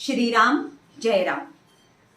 श्रीराम जयराम.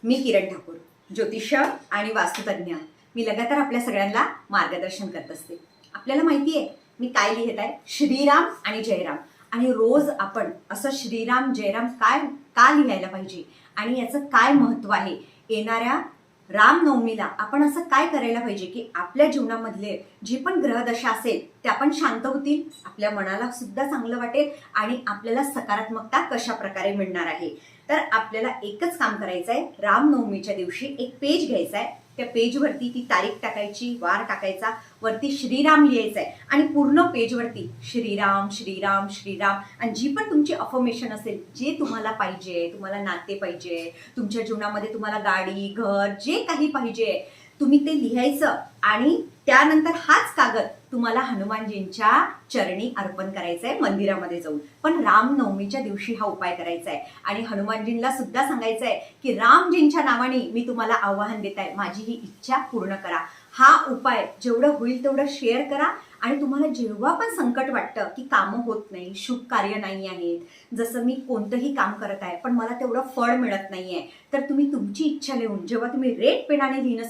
मी किरण ठाकूर, ज्योतिष्य आणि वास्तुतज्ञ. मी लगातार आपल्या सगळ्यांना मार्गदर्शन करत असते. आपल्याला माहिती आहे मी काय लिहित आहे, श्रीराम आणि जयराम. आणि रोज आपण असं श्रीराम जयराम का लिहायला पाहिजे आणि याचं काय महत्त्व आहे. येणाऱ्या रामनवमीला आपण असं काय करायला पाहिजे की आपल्या जीवनामधले जी पण ग्रहदशा असेल त्या पण शांत होतील, आपल्या मनाला सुद्धा चांगलं वाटेल आणि आपल्याला सकारात्मकता कशा प्रकारे मिळणार आहे. तर आपल्याला एकच काम करायचं आहे, रामनवमीच्या दिवशी एक पेज घ्यायचा आहे. त्या पेजवरती ती तारीख टाकायची, वार टाकायचा, वरती श्रीराम लिहायचं आहे आणि पूर्ण पेजवरती श्रीराम श्रीराम श्रीराम. आणि जी पण तुमची अफर्मेशन असेल, जे तुम्हाला पाहिजे, तुम्हाला नाते पाहिजे, तुमच्या जीवनामध्ये तुम्हाला गाडी घर जे काही पाहिजे तुम्ही ते लिहायचं. आणि त्यानंतर हाच कागद तुम्हाला हनुमानजींच्या चरणी अर्पण करायचा आहे मंदिरामध्ये जाऊन. पण रामनवमीच्या दिवशी हा उपाय करायचा आहे आणि हनुमानजींना सुद्धा सांगायचं आहे की रामजींच्या नावाने मी तुम्हाला आवाहन देत आहे, माझी ही इच्छा पूर्ण करा. हा उपाय जेवढं होईल तेवढं शेअर करा. आणि तुम्हाला जेव्हा पण संकट वाटतं की कामं होत नाही, शुभ कार्य नाही आहेत, जसं मी कोणतंही काम करत आहे पण मला तेवढं फळ मिळत नाहीये, तर तुम्ही तुमची इच्छा लिहून जेव्हा तुम्ही रेड पेनाने लिहिणं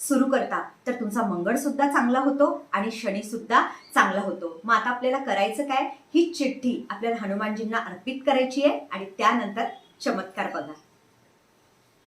सुरू करता तर तुमचा मंगळ सुद्धा चांगला होतो आणि शनी सुद्धा चांगला होतो. मग आता आपल्याला करायचं काय, ही चिठ्ठी आपल्याला हनुमानजींना अर्पित करायची आहे आणि त्यानंतर चमत्कार बघा.